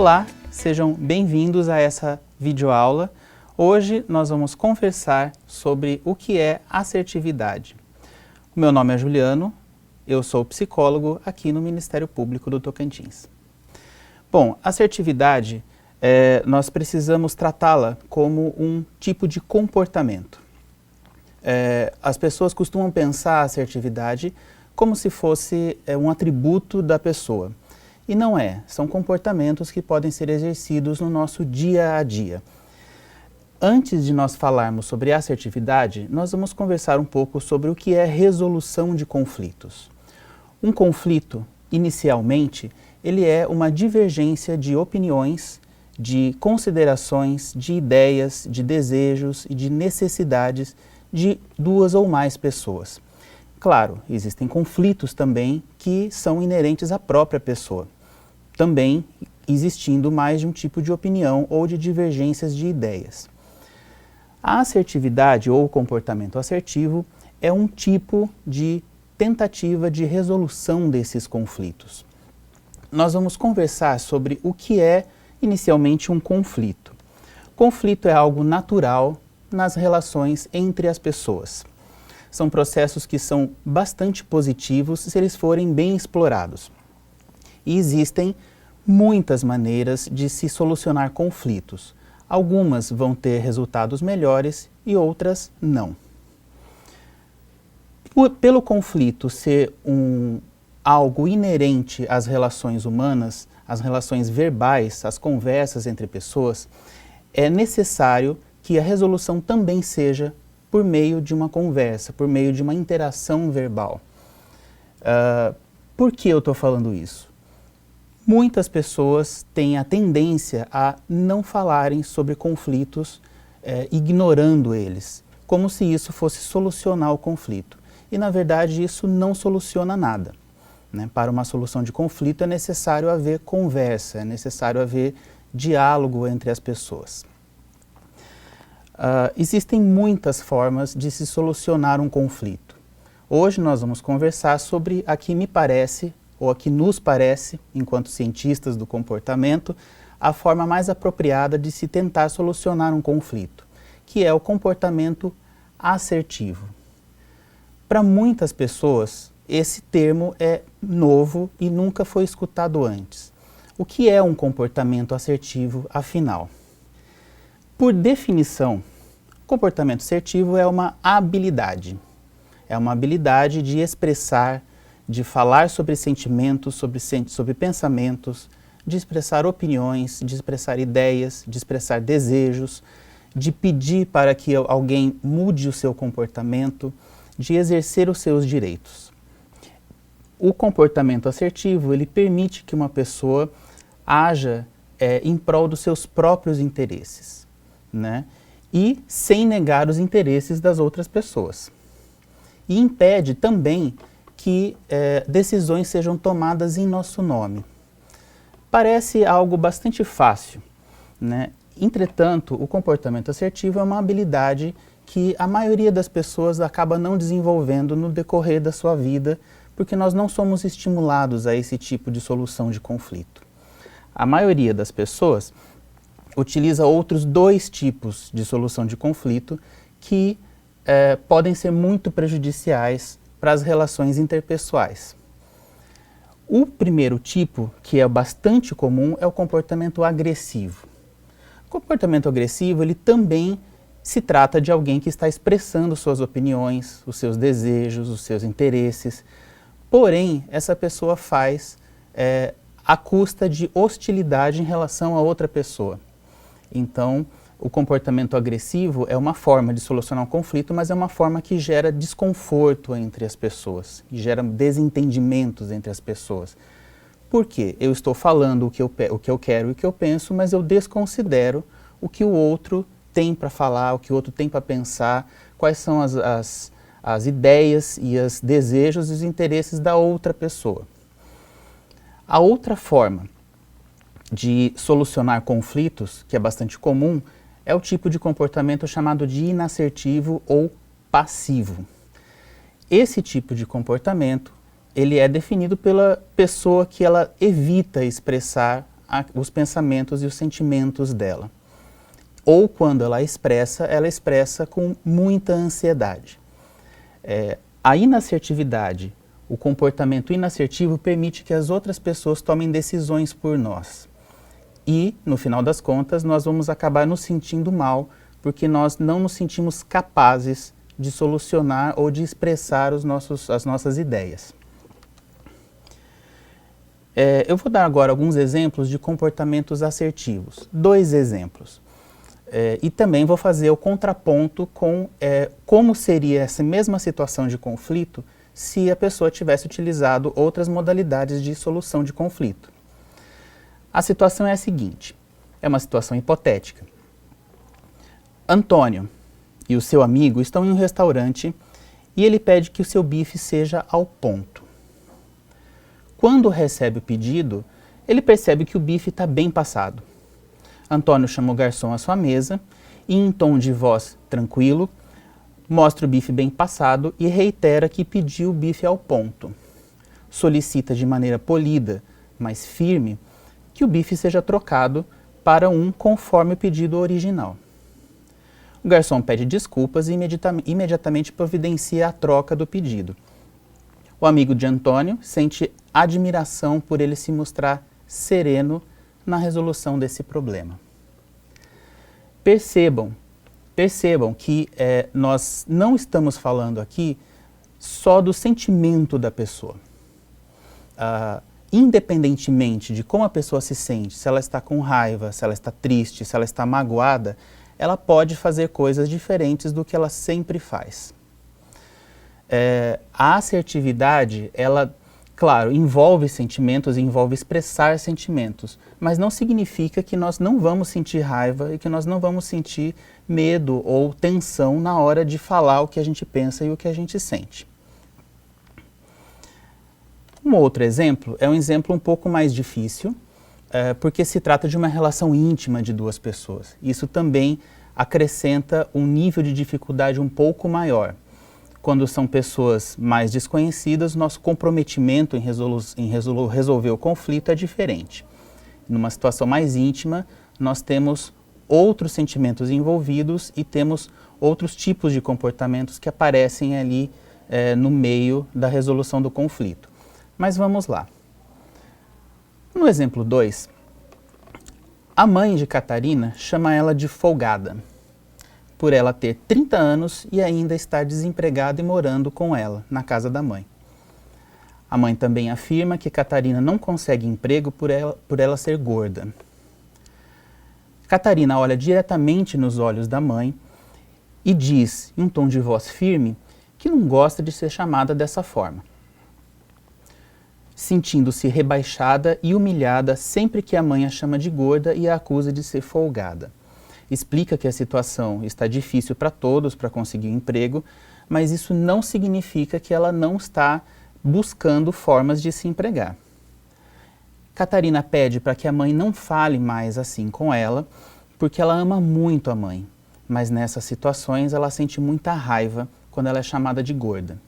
Olá, sejam bem-vindos a essa videoaula. Hoje nós vamos conversar sobre o que é assertividade. O meu nome é Juliano, eu sou psicólogo aqui no Ministério Público do Tocantins. Bom, assertividade, nós precisamos tratá-la como um tipo de comportamento. As pessoas costumam pensar a assertividade como se fosse um atributo da pessoa. E não é, são comportamentos que podem ser exercidos no nosso dia a dia. Antes de nós falarmos sobre assertividade, nós vamos conversar um pouco sobre o que é resolução de conflitos. Um conflito, inicialmente, ele é uma divergência de opiniões, de considerações, de ideias, de desejos e de necessidades de duas ou mais pessoas. Claro, existem conflitos também que são inerentes à própria pessoa, também existindo mais de um tipo de opinião ou de divergências de ideias. A assertividade ou o comportamento assertivo é um tipo de tentativa de resolução desses conflitos. Nós vamos conversar sobre o que é inicialmente um conflito. Conflito é algo natural nas relações entre as pessoas. São processos que são bastante positivos se eles forem bem explorados. E existem muitas maneiras de se solucionar conflitos. Algumas vão ter resultados melhores e outras não. Pelo conflito ser algo inerente às relações humanas, às relações verbais, às conversas entre pessoas, é necessário que a resolução também seja por meio de uma conversa, por meio de uma interação verbal. Por que eu estou falando isso? Muitas pessoas têm a tendência a não falarem sobre conflitos, ignorando eles, como se isso fosse solucionar o conflito. E, na verdade, isso não soluciona nada, né? Para uma solução de conflito é necessário haver conversa, é necessário haver diálogo entre as pessoas. Existem muitas formas de se solucionar um conflito. Hoje nós vamos conversar sobre a que me parece, ou a que nos parece, enquanto cientistas do comportamento, a forma mais apropriada de se tentar solucionar um conflito, que é o comportamento assertivo. Para muitas pessoas, esse termo é novo e nunca foi escutado antes. O que é um comportamento assertivo, afinal? Por definição, comportamento assertivo é uma habilidade. É uma habilidade de expressar, de falar sobre sentimentos, sobre pensamentos, de expressar opiniões, de expressar ideias, de expressar desejos, de pedir para que alguém mude o seu comportamento, de exercer os seus direitos. O comportamento assertivo, ele permite que uma pessoa haja em prol dos seus próprios interesses, né? E sem negar os interesses das outras pessoas. E impede também que decisões sejam tomadas em nosso nome. Parece algo bastante fácil, né? Entretanto, o comportamento assertivo é uma habilidade que a maioria das pessoas acaba não desenvolvendo no decorrer da sua vida, porque nós não somos estimulados a esse tipo de solução de conflito. A maioria das pessoas utiliza outros dois tipos de solução de conflito que podem ser muito prejudiciais para as relações interpessoais. O primeiro tipo, que é bastante comum, é o comportamento agressivo. O comportamento agressivo, ele também se trata de alguém que está expressando suas opiniões, os seus desejos, os seus interesses, porém, essa pessoa faz à custa de hostilidade em relação a outra pessoa. Então, o comportamento agressivo é uma forma de solucionar um conflito, mas é uma forma que gera desconforto entre as pessoas, que gera desentendimentos entre as pessoas. Por quê? Eu estou falando o que eu quero e o que eu penso, mas eu desconsidero o que o outro tem para falar, o que o outro tem para pensar, quais são as ideias e os desejos e os interesses da outra pessoa. A outra forma de solucionar conflitos, que é bastante comum, é o tipo de comportamento chamado de inassertivo ou passivo. Esse tipo de comportamento, ele é definido pela pessoa que ela evita expressar os pensamentos e os sentimentos dela. Ou quando ela expressa com muita ansiedade. A inassertividade, o comportamento inassertivo permite que as outras pessoas tomem decisões por nós. E, no final das contas, nós vamos acabar nos sentindo mal, porque nós não nos sentimos capazes de solucionar ou de expressar as nossas ideias. Eu vou dar agora alguns exemplos de comportamentos assertivos. 2 exemplos. E também vou fazer o contraponto com como seria essa mesma situação de conflito se a pessoa tivesse utilizado outras modalidades de solução de conflito. A situação é a seguinte, é uma situação hipotética. Antônio e o seu amigo estão em um restaurante e ele pede que o seu bife seja ao ponto. Quando recebe o pedido, ele percebe que o bife está bem passado. Antônio chama o garçom à sua mesa e, em tom de voz tranquilo, mostra o bife bem passado e reitera que pediu o bife ao ponto. Solicita de maneira polida, mas firme, que o bife seja trocado para um conforme o pedido original. O garçom pede desculpas e imediatamente providencia a troca do pedido. O amigo de Antônio sente admiração por ele se mostrar sereno na resolução desse problema. Percebam que nós não estamos falando aqui só do sentimento da pessoa. Independentemente de como a pessoa se sente, se ela está com raiva, se ela está triste, se ela está magoada, ela pode fazer coisas diferentes do que ela sempre faz. A assertividade, ela, claro, envolve sentimentos, envolve expressar sentimentos, mas não significa que nós não vamos sentir raiva e que nós não vamos sentir medo ou tensão na hora de falar o que a gente pensa e o que a gente sente. Um outro exemplo é um exemplo um pouco mais difícil, porque se trata de uma relação íntima de 2 pessoas. Isso também acrescenta um nível de dificuldade um pouco maior. Quando são pessoas mais desconhecidas, nosso comprometimento em resolver o conflito é diferente. Numa situação mais íntima, nós temos outros sentimentos envolvidos e temos outros tipos de comportamentos que aparecem ali no meio da resolução do conflito. Mas vamos lá. No exemplo 2, a mãe de Catarina chama ela de folgada, por ela ter 30 anos e ainda estar desempregada e morando com ela, na casa da mãe. A mãe também afirma que Catarina não consegue emprego por ela ser gorda. Catarina olha diretamente nos olhos da mãe e diz, em um tom de voz firme, que não gosta de ser chamada dessa forma, sentindo-se rebaixada e humilhada sempre que a mãe a chama de gorda e a acusa de ser folgada. Explica que a situação está difícil para todos para conseguir um emprego, mas isso não significa que ela não está buscando formas de se empregar. Catarina pede para que a mãe não fale mais assim com ela, porque ela ama muito a mãe, mas nessas situações ela sente muita raiva quando ela é chamada de gorda.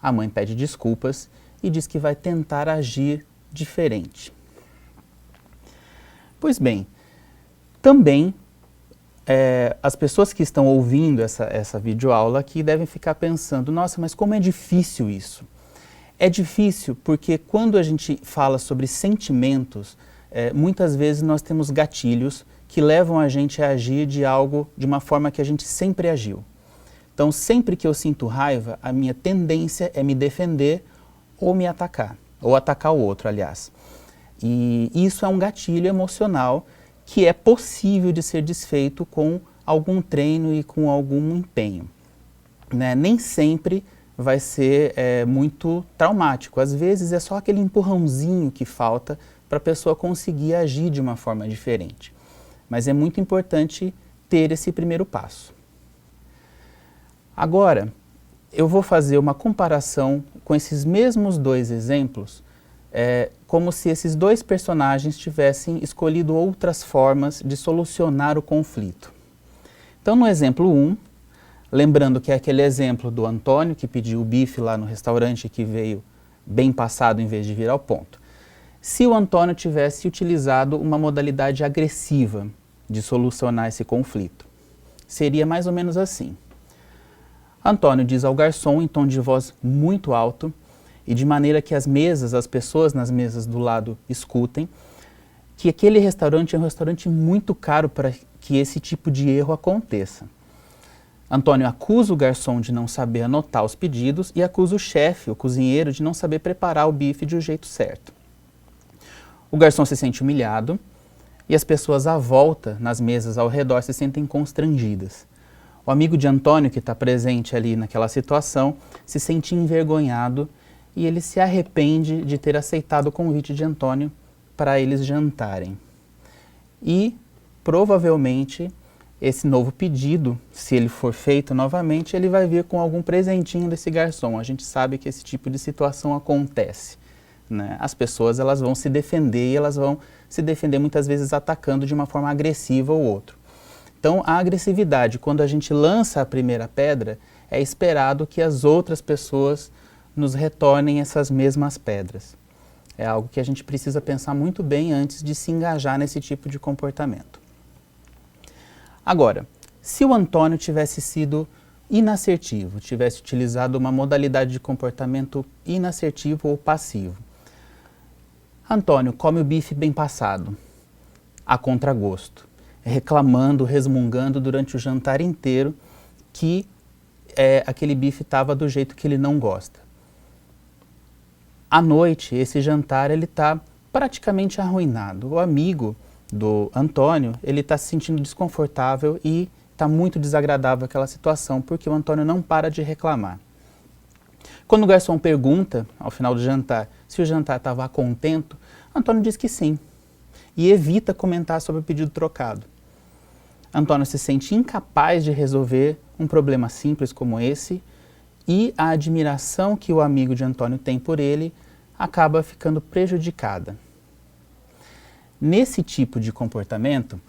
A mãe pede desculpas e diz que vai tentar agir diferente. Pois bem, também as pessoas que estão ouvindo essa videoaula aqui devem ficar pensando, nossa, mas como é difícil isso? É difícil porque quando a gente fala sobre sentimentos, muitas vezes nós temos gatilhos que levam a gente a agir de uma forma que a gente sempre agiu. Então, sempre que eu sinto raiva, a minha tendência é me defender ou me atacar, ou atacar o outro, aliás. E isso é um gatilho emocional que é possível de ser desfeito com algum treino e com algum empenho. Né? Nem sempre vai ser muito traumático. Às vezes é só aquele empurrãozinho que falta para a pessoa conseguir agir de uma forma diferente. Mas é muito importante ter esse primeiro passo. Agora, eu vou fazer uma comparação com esses mesmos 2 exemplos, como se esses 2 personagens tivessem escolhido outras formas de solucionar o conflito. Então, no exemplo 1, lembrando que é aquele exemplo do Antônio que pediu o bife lá no restaurante que veio bem passado em vez de vir ao ponto. se o Antônio tivesse utilizado uma modalidade agressiva de solucionar esse conflito. Seria mais ou menos assim. Antônio diz ao garçom em tom de voz muito alto e de maneira que as pessoas nas mesas do lado escutem, que aquele restaurante é um restaurante muito caro para que esse tipo de erro aconteça. Antônio acusa o garçom de não saber anotar os pedidos e acusa o chefe, o cozinheiro, de não saber preparar o bife de um jeito certo. O garçom se sente humilhado e as pessoas à volta, nas mesas ao redor, se sentem constrangidas. O amigo de Antônio, que está presente ali naquela situação, se sente envergonhado e ele se arrepende de ter aceitado o convite de Antônio para eles jantarem. E, provavelmente, esse novo pedido, se ele for feito novamente, ele vai vir com algum presentinho desse garçom. A gente sabe que esse tipo de situação acontece, né? As pessoas elas vão se defender e elas vão se defender muitas vezes atacando de uma forma agressiva o outro. Então, a agressividade, quando a gente lança a primeira pedra, é esperado que as outras pessoas nos retornem essas mesmas pedras. É algo que a gente precisa pensar muito bem antes de se engajar nesse tipo de comportamento. Agora, se o Antônio tivesse sido inassertivo, tivesse utilizado uma modalidade de comportamento inassertivo ou passivo. Antônio come o bife bem passado, a contragosto, reclamando, resmungando durante o jantar inteiro que aquele bife estava do jeito que ele não gosta. À noite, esse jantar ele está praticamente arruinado. O amigo do Antônio, ele está se sentindo desconfortável e está muito desagradável aquela situação, porque o Antônio não para de reclamar. Quando o garçom pergunta, ao final do jantar, se o jantar estava a contento, Antônio diz que sim, e evita comentar sobre o pedido trocado. Antônio se sente incapaz de resolver um problema simples como esse, e a admiração que o amigo de Antônio tem por ele acaba ficando prejudicada. Nesse tipo de comportamento,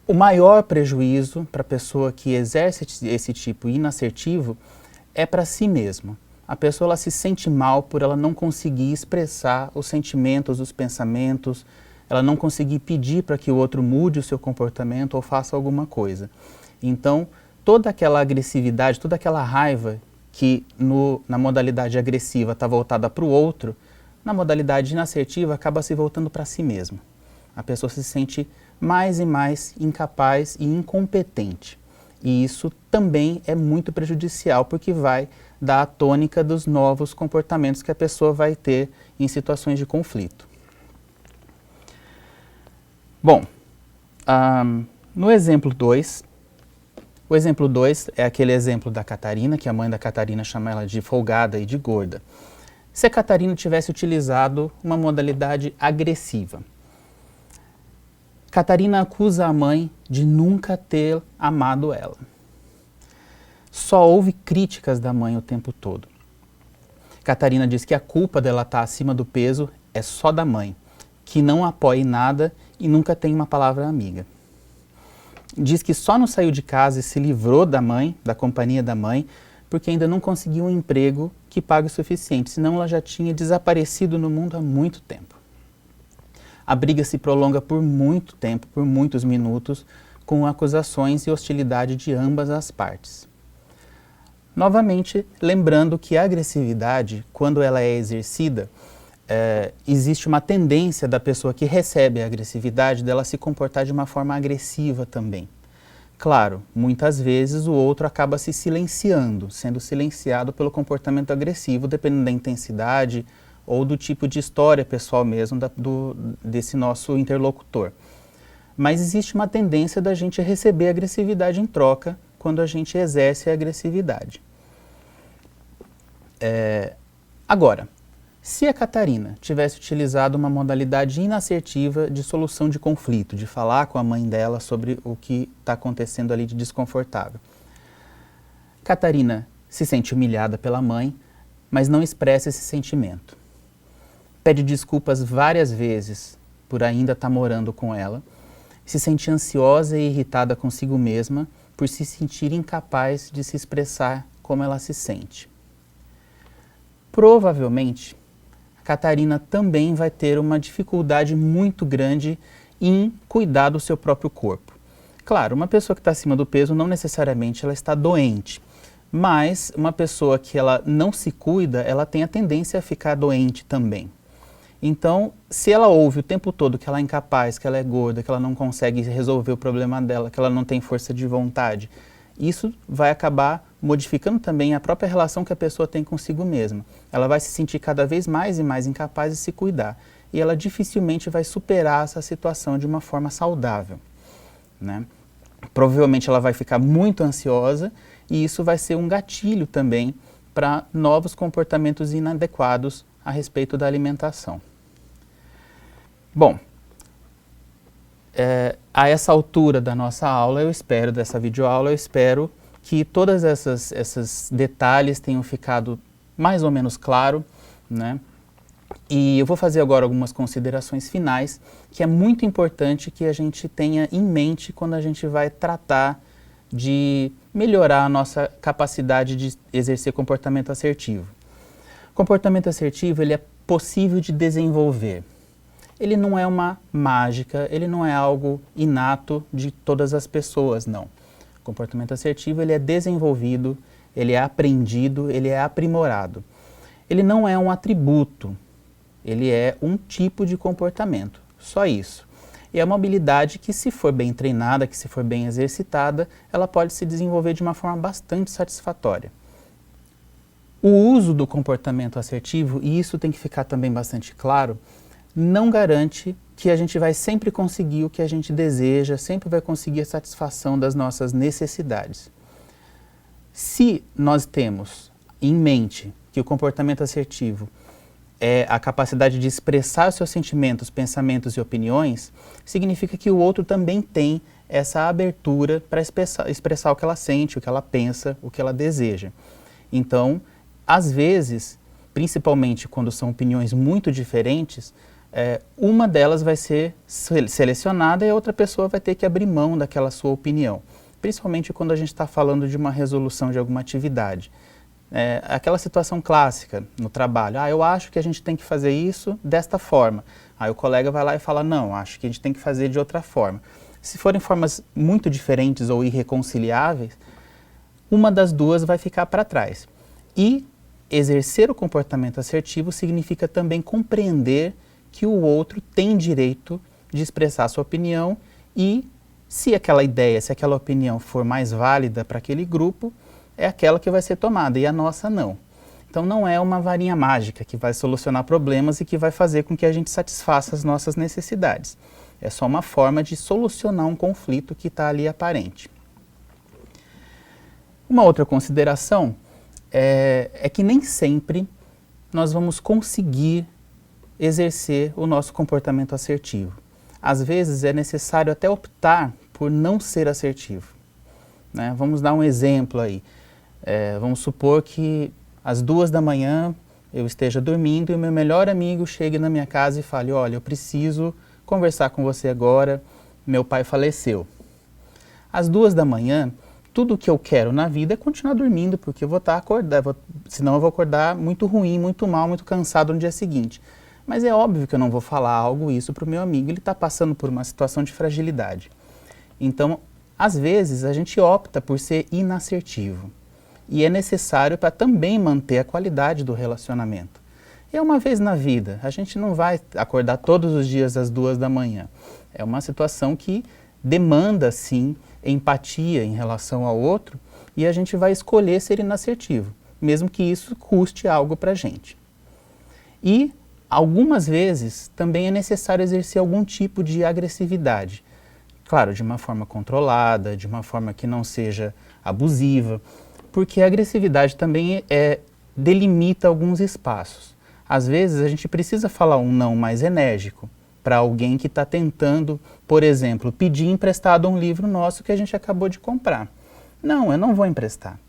o maior prejuízo para a pessoa que exerce esse tipo inassertivo é para si mesma. A pessoa ela se sente mal por ela não conseguir expressar os sentimentos, os pensamentos, ela não conseguir pedir para que o outro mude o seu comportamento ou faça alguma coisa. Então, toda aquela agressividade, toda aquela raiva que na modalidade agressiva está voltada para o outro, na modalidade inassertiva acaba se voltando para si mesma. A pessoa se sente mais e mais incapaz e incompetente. E isso também é muito prejudicial, porque vai dar a tônica dos novos comportamentos que a pessoa vai ter em situações de conflito. Bom, no exemplo 2, o exemplo 2 é aquele exemplo da Catarina, que a mãe da Catarina chama ela de folgada e de gorda. Se a Catarina tivesse utilizado uma modalidade agressiva, Catarina acusa a mãe de nunca ter amado ela. Só houve críticas da mãe o tempo todo. Catarina diz que a culpa dela estar acima do peso é só da mãe, que não apoia em nada e nunca tem uma palavra amiga. Diz que só não saiu de casa e se livrou da mãe, da companhia da mãe, porque ainda não conseguiu um emprego que pague o suficiente, senão ela já tinha desaparecido no mundo há muito tempo. A briga se prolonga por muito tempo, por muitos minutos, com acusações e hostilidade de ambas as partes. Novamente, lembrando que a agressividade, quando ela é exercida, existe uma tendência da pessoa que recebe a agressividade dela se comportar de uma forma agressiva também. Claro, muitas vezes o outro acaba se silenciando, sendo silenciado pelo comportamento agressivo, dependendo da intensidade ou do tipo de história pessoal mesmo desse nosso interlocutor. Mas existe uma tendência da gente receber agressividade em troca quando a gente exerce a agressividade. Agora, se a Catarina tivesse utilizado uma modalidade inassertiva de solução de conflito, de falar com a mãe dela sobre o que está acontecendo ali de desconfortável, Catarina se sente humilhada pela mãe, mas não expressa esse sentimento. Pede desculpas várias vezes por ainda estar morando com ela, se sente ansiosa e irritada consigo mesma por se sentir incapaz de se expressar como ela se sente. Provavelmente, Catarina também vai ter uma dificuldade muito grande em cuidar do seu próprio corpo. Claro, uma pessoa que está acima do peso não necessariamente ela está doente, mas uma pessoa que ela não se cuida, ela tem a tendência a ficar doente também. Então, se ela ouve o tempo todo que ela é incapaz, que ela é gorda, que ela não consegue resolver o problema dela, que ela não tem força de vontade, isso vai acabar modificando também a própria relação que a pessoa tem consigo mesma. Ela vai se sentir cada vez mais e mais incapaz de se cuidar. E ela dificilmente vai superar essa situação de uma forma saudável, né? Provavelmente ela vai ficar muito ansiosa e isso vai ser um gatilho também para novos comportamentos inadequados a respeito da alimentação. Bom, a essa altura da nossa aula, dessa videoaula, eu espero que todos esses detalhes tenham ficado mais ou menos claro, né? E eu vou fazer agora algumas considerações finais, que é muito importante que a gente tenha em mente quando a gente vai tratar de melhorar a nossa capacidade de exercer comportamento assertivo. Comportamento assertivo, ele é possível de desenvolver. Ele não é uma mágica, ele não é algo inato de todas as pessoas, não. O comportamento assertivo, ele é desenvolvido, ele é aprendido, ele é aprimorado. Ele não é um atributo, ele é um tipo de comportamento, só isso. E é uma habilidade que, se for bem treinada, que se for bem exercitada, ela pode se desenvolver de uma forma bastante satisfatória. O uso do comportamento assertivo, e isso tem que ficar também bastante claro, não garante que a gente vai sempre conseguir o que a gente deseja, sempre vai conseguir a satisfação das nossas necessidades. Se nós temos em mente que o comportamento assertivo é a capacidade de expressar seus sentimentos, pensamentos e opiniões, significa que o outro também tem essa abertura para expressar o que ela sente, o que ela pensa, o que ela deseja. Então, às vezes, principalmente quando são opiniões muito diferentes, uma delas vai ser selecionada e a outra pessoa vai ter que abrir mão daquela sua opinião. Principalmente quando a gente está falando de uma resolução de alguma atividade. Aquela situação clássica no trabalho, eu acho que a gente tem que fazer isso desta forma. Aí o colega vai lá e fala, não, acho que a gente tem que fazer de outra forma. Se forem formas muito diferentes ou irreconciliáveis, uma das duas vai ficar para trás. E exercer o comportamento assertivo significa também compreender que o outro tem direito de expressar sua opinião e, se aquela ideia, se aquela opinião for mais válida para aquele grupo, é aquela que vai ser tomada e a nossa não. Então não é uma varinha mágica que vai solucionar problemas e que vai fazer com que a gente satisfaça as nossas necessidades. É só uma forma de solucionar um conflito que está ali aparente. Uma outra consideração é que nem sempre nós vamos conseguir exercer o nosso comportamento assertivo. Às vezes é necessário até optar por não ser assertivo, né? Vamos dar um exemplo aí. Vamos supor que às 2 da manhã eu esteja dormindo e o meu melhor amigo chegue na minha casa e fale, olha, eu preciso conversar com você agora, meu pai faleceu. Às 2 da manhã, tudo o que eu quero na vida é continuar dormindo, porque eu vou estar acordado, senão eu vou acordar muito ruim, muito mal, muito cansado no dia seguinte. Mas é óbvio que eu não vou falar isso para o meu amigo, ele está passando por uma situação de fragilidade. Então, às vezes, a gente opta por ser inassertivo. E é necessário para também manter a qualidade do relacionamento. É uma vez na vida, a gente não vai acordar todos os dias às 2 da manhã. É uma situação que demanda, sim, empatia em relação ao outro e a gente vai escolher ser inassertivo, mesmo que isso custe algo para a gente. E, algumas vezes, também é necessário exercer algum tipo de agressividade. Claro, de uma forma controlada, de uma forma que não seja abusiva, porque a agressividade também delimita alguns espaços. Às vezes a gente precisa falar um não mais enérgico para alguém que está tentando, por exemplo, pedir emprestado um livro nosso que a gente acabou de comprar. Não, eu não vou emprestar.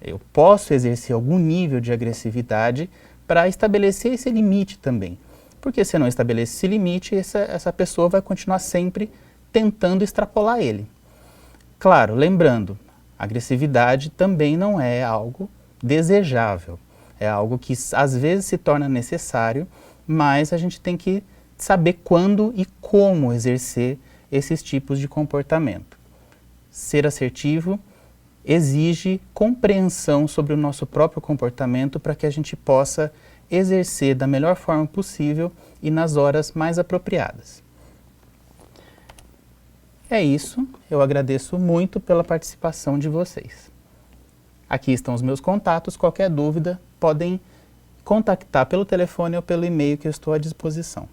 Eu posso exercer algum nível de agressividade para estabelecer esse limite também. Porque se eu não estabelecer esse limite, essa pessoa vai continuar sempre tentando extrapolar ele. Claro, lembrando, agressividade também não é algo desejável. É algo que às vezes se torna necessário, mas a gente tem que saber quando e como exercer esses tipos de comportamento. Ser assertivo exige compreensão sobre o nosso próprio comportamento para que a gente possa exercer da melhor forma possível e nas horas mais apropriadas. É isso, eu agradeço muito pela participação de vocês. Aqui estão os meus contatos, qualquer dúvida podem contactar pelo telefone ou pelo e-mail que eu estou à disposição.